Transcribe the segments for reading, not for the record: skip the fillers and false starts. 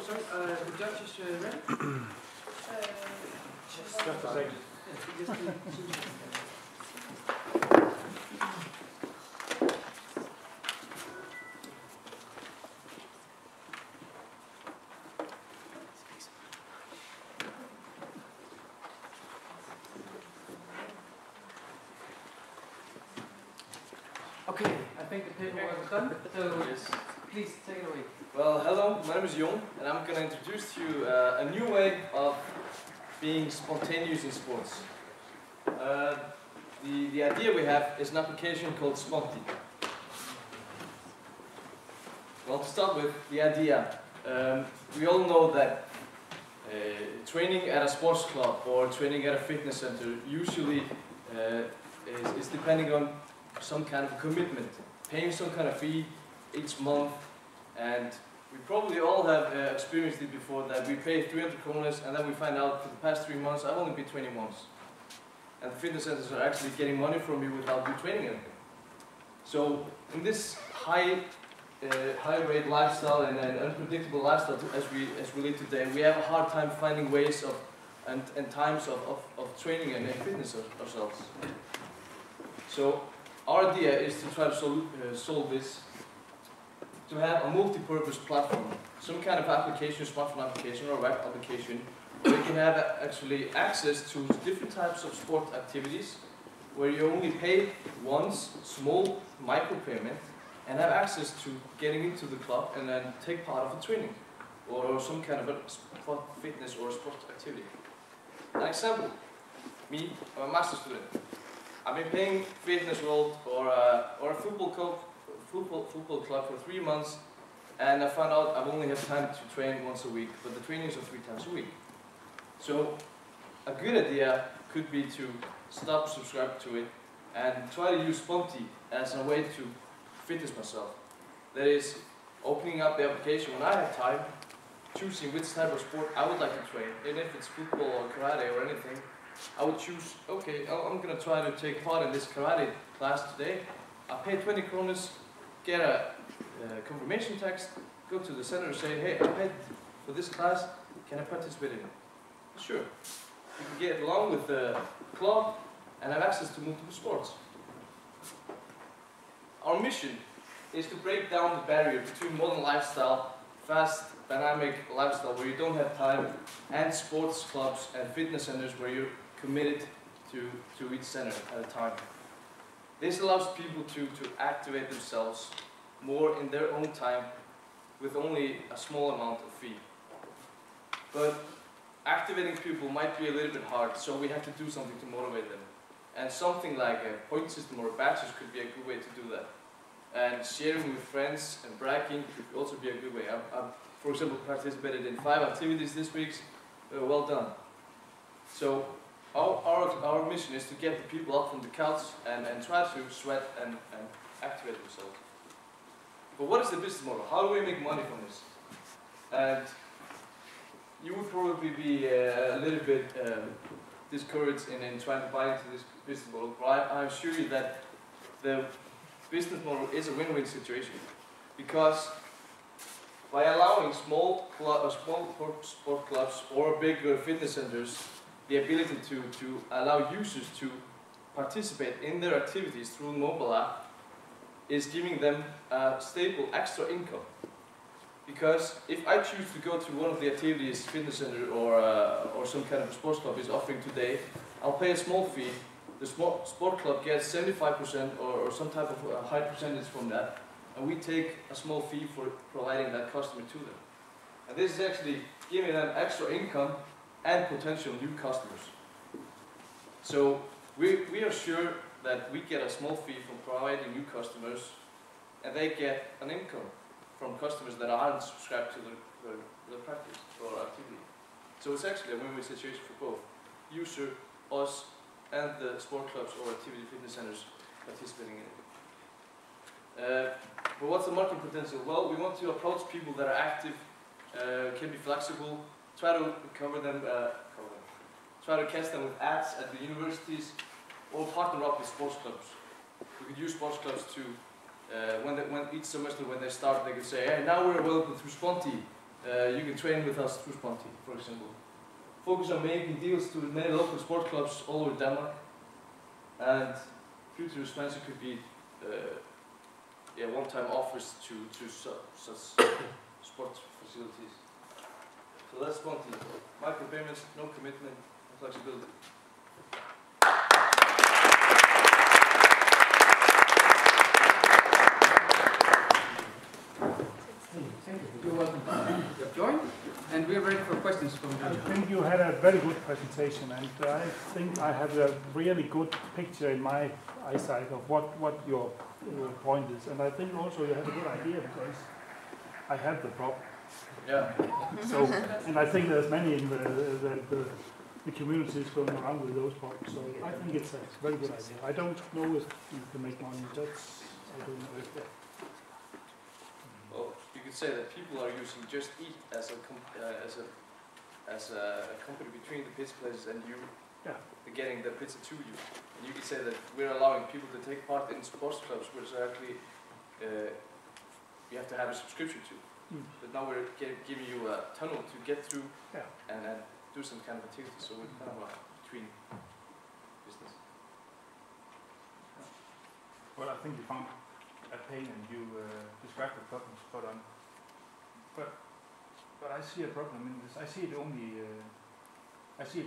sorry, the judge is ready? Just a second. Okay, I think the paperwork is done, so yes. Please take it away. Well, hello, my name is Jon, and I'm going to introduce to you a new way of being spontaneous in sports. The idea we have is an application called Sponty. Well, to start with, the idea. We all know that training at a sports club or training at a fitness center usually is depending on some kind of commitment, paying some kind of fee each month, and we probably all have experienced it before that we pay 300 kronas and then we find out for the past 3 months I've only been 20 months. And the fitness centers are actually getting money from you without you training anything. So in this high rate lifestyle and an unpredictable lifestyle as we live today, we have a hard time finding ways of and times of training and fitness ourselves. So our idea is to try to solve this, to have a multi-purpose platform, some kind of application, smartphone application or web application, where you can have actually access to different types of sport activities, where you only pay once, small micro-payment, and have access to getting into the club and then take part of the training, or some kind of a sport fitness or sport activity. An example, me, I'm a master student. I've been paying Fitness World or a football club for 3 months, and I found out I only have time to train once a week, but the trainings are 3 times a week. So a good idea could be to stop subscribe to it and try to use Sponty as a way to fitness myself. That is, opening up the application when I have time, choosing which type of sport I would like to train, and if it's football or karate or anything, I would choose, okay, I'm going to try to take part in this karate class today. I pay 20 kronas, get a confirmation text, go to the center and say, hey, I paid for this class, can I participate in it? Sure. You can get along with the club and have access to multiple sports. Our mission is to break down the barrier between modern lifestyle, fast, dynamic lifestyle where you don't have time, and sports clubs and fitness centers where you're committed to each center at a time. This allows people to activate themselves more in their own time with only a small amount of fee. But activating people might be a little bit hard, so we have to do something to motivate them. And something like a point system or badges could be a good way to do that. And sharing with friends and bragging could also be a good way. I've for example, participated in 5 activities this week. Well done. So our mission is to get the people up from the couch and try to sweat and activate themselves. But what is the business model? How do we make money from this? And you would probably be a little bit discouraged in trying to buy into this business model, but I assure you that the business model is a win-win situation, because by allowing small sport clubs or bigger fitness centers the ability to allow users to participate in their activities through the mobile app is giving them a stable extra income. Because if I choose to go to one of the activities fitness center or some kind of sports club is offering today, I'll pay a small fee. The sport club gets 75% or some type of high percentage from that, and we take a small fee for providing that customer to them. And this is actually giving them extra income and potential new customers. So we are sure that we get a small fee from providing new customers, and they get an income from customers that aren't subscribed to the practice or activity. So it's actually a win-win situation for both user, us, and the sport clubs or activity fitness centers participating in it. But what's the market potential? Well, we want to approach people that are active, can be flexible, try to try to catch them with ads at the universities, or partner up with sports clubs. We could use sports clubs to, when each semester when they start, they could say, hey, now we're available through Sponty. you can train with us through Sponty, for example. Focus on making deals to many local sports clubs all over Denmark, and future expansion could be one-time offers to such sports facilities. So that's Sponty. Micropayments, no commitment, and flexibility. Thank you. You're welcome. You've joined, and we're ready for questions from you. I think you had a very good presentation, and I think I have a really good picture in my eyesight of what your point is. And I think also you have a good idea because I have the problem. Yeah. So, and I think there's many in the communities going around with those problems. So I think it's a very good idea. I don't know if you can make money. I don't know if that. Well, you could say that people are using Just Eat as a company between the pizza places and you, getting the pizza to you. And you could say that we're allowing people to take part in sports clubs, which are actually you have to have a subscription to. But now we're giving you a tunnel to get through and do some kind of activity. So we're kind of between business. Well, I think you found a pain and you described the problem spot on. But I see a problem in this. I see it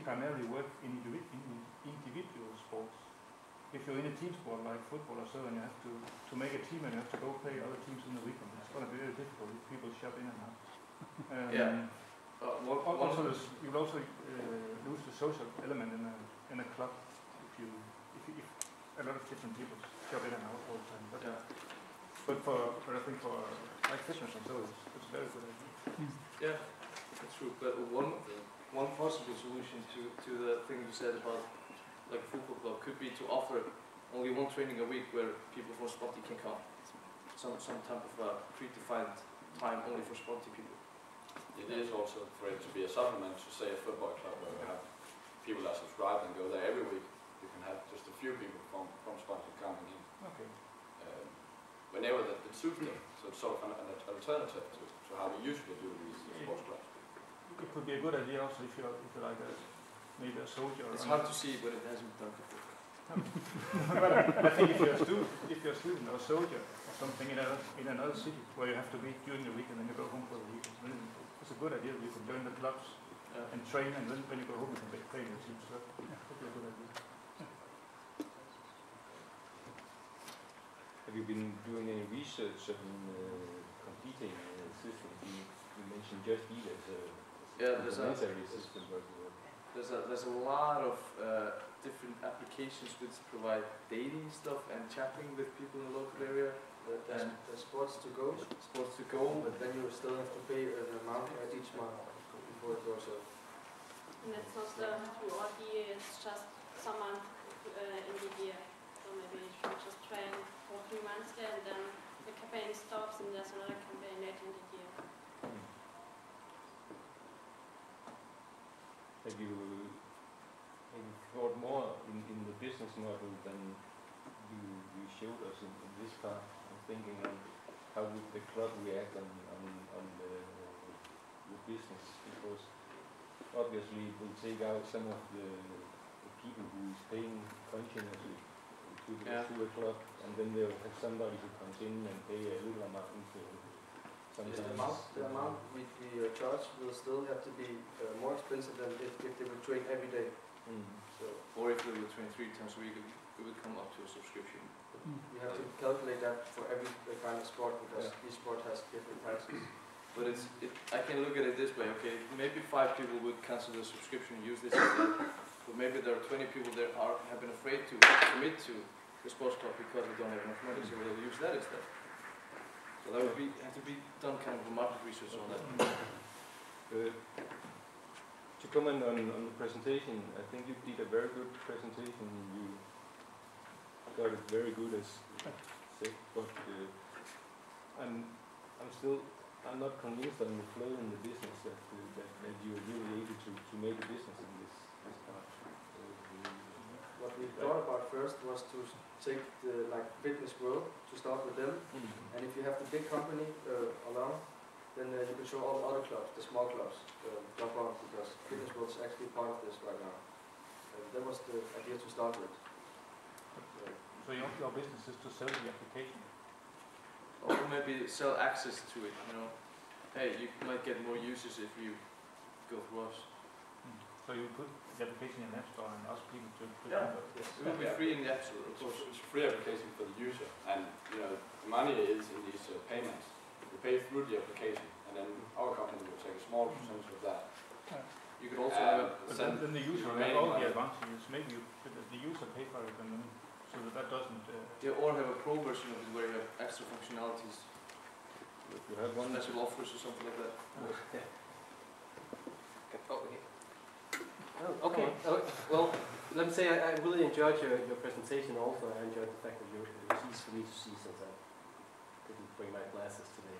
primarily work in individual sports. If you're in a team sport like football or so, and you have to make a team and you have to go play other teams in the weekend, it's going to be very difficult if people shop in and out. You'll also lose the social element in a club if a lot of different people shop in and out all the time. But I think for like fitness and so, it's a very good idea. Yeah, that's true. But one possible solution to the thing you said about like a football club could be to offer only one training a week where people from Sponty can come. Some type of predefined time only for Sponty people. It is also for it to be a supplement to say a football club where we have people that subscribe and go there every week. You can have just a few people from Sponty coming in. Okay. Whenever that suits them. So it's sort of an alternative to how we usually do these sports clubs. It could be a good idea also if you're like maybe a soldier. It's hard to see when it hasn't been done before. But I think if you're a student or a soldier or something in another city where you have to be during the week and then you go home for the week, it's a good idea that you can join the clubs and train, and then when you go home you can play in the teams. So that would be a good idea. Have you been doing any research on competing systems? You mentioned Just Eat as a complementary system. There's a lot of different applications which provide dating stuff and chatting with people in the local area. The sports to go, but then you still have to pay an amount each month before it goes up. And it's not through all year, it's just some month in the year. So maybe you should just train for 3 months there, and then the campaign stops and there's another campaign later in the year. Have you thought more in the business model than you showed us in this part? I'm thinking on how would the club react on the business, because obviously it will take out some of the people who is paying continuously to a club, and then they'll have somebody who comes in and pay a little amount. The amount we charge will still have to be more expensive than if they would train every day. So, or if they would train 3 times a week, it would come up to a subscription. You have to calculate that for every kind of sport because each sport has different prices. But I can look at it this way, okay, maybe 5 people would cancel the subscription and use this instead, but maybe there are 20 people that have been afraid to commit to the sports club because they don't have enough money, so they'll use that instead. So that would have to be done kind of a market research on that. To comment on the presentation, I think you did a very good presentation. You got it very good as said, but I'm not convinced on the flow in the business that you're really able to make a business in this part. What we thought about first was to take the fitness world to start with them, and if you have the big company along, then you can show all the other clubs, the small clubs, jump on, because Fitness World is actually part of this right now. That was the idea to start with. So your business is to sell the application? Or maybe sell access to it, you know. Hey, you might get more users if you go through us. So you put the application in the App Store and ask people to download it? Yes. It will be free in the App Store, of So course. it's a free application for the user, and the money is in these payments. You pay through the application, and then our company will take a small percentage of that. You could also have But Send then the user remaining has all the money. advantages. Maybe the user pay for it, and then so that doesn't. or have a pro version of it where you have extra functionalities, If you have one, special offers or something like that. Oh, okay. Well, let me say I really enjoyed your presentation also. I enjoyed the fact that it was easy for me to see since I didn't bring my glasses today.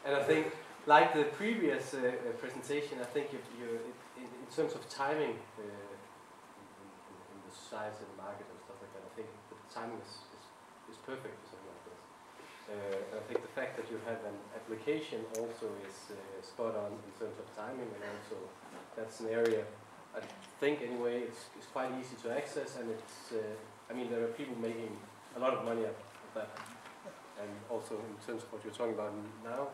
And I think, like the previous presentation, I think in terms of timing in the society and the market and stuff like that, I think the timing is perfect for something like this. And I think the fact that you have an application also is spot on in terms of timing, and also that's an area I think anyway it's quite easy to access, and it's I mean there are people making a lot of money out of that, and also in terms of what you're talking about now,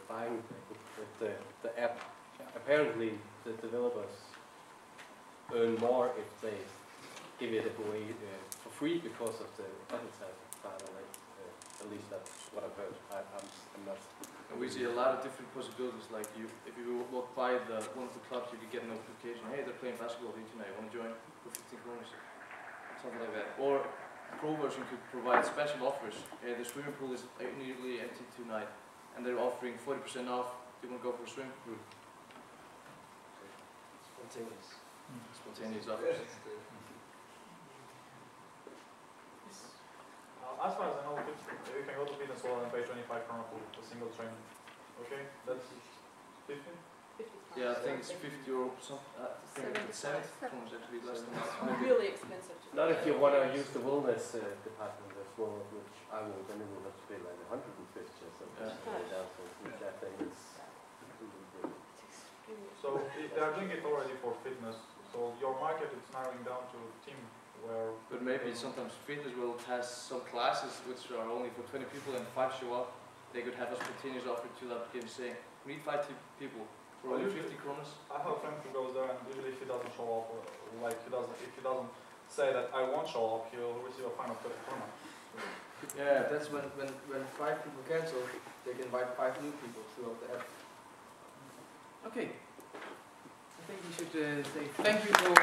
buying with the app, apparently the developers earn more if they give it away for free because of the advertising part of it. At least that's what I've heard. I'm not. And we see a lot of different possibilities, like if you walk by one of the clubs, you could get a notification, hey, they're playing basketball here tonight, want to join for 15 kroner? Something like that. Or the pro version could provide special offers. Hey, the swimming pool is nearly empty tonight, and they're offering 40% off. Do you want to go for a swim? Spontaneous. Spontaneous offers. As far as I know, you can go to Fitness World and pay 25 kroner for a single training. Okay, that's 15. Yeah, I think it's 50 or something. I think it's 70 kroner actually less than that. Really expensive to Not if you want to use the wellness department as well, which I will, then you will have to pay like 150 or something. Yeah. Which I think is So they are doing it already for fitness. So your market is narrowing down to a team where. But maybe sometimes Fitness World has some classes which are only for 20 people and 5 show up. They could have a spontaneous offer to that game saying, we need 5 people for only 50 kronas. I have a friend who goes there, and usually if he doesn't show up, or like if he doesn't say that I won't show up, he'll receive a fine of 30 krona. yeah. That's when 5 people cancel, they can invite 5 new people throughout the app. Okay. I think we should say thank you for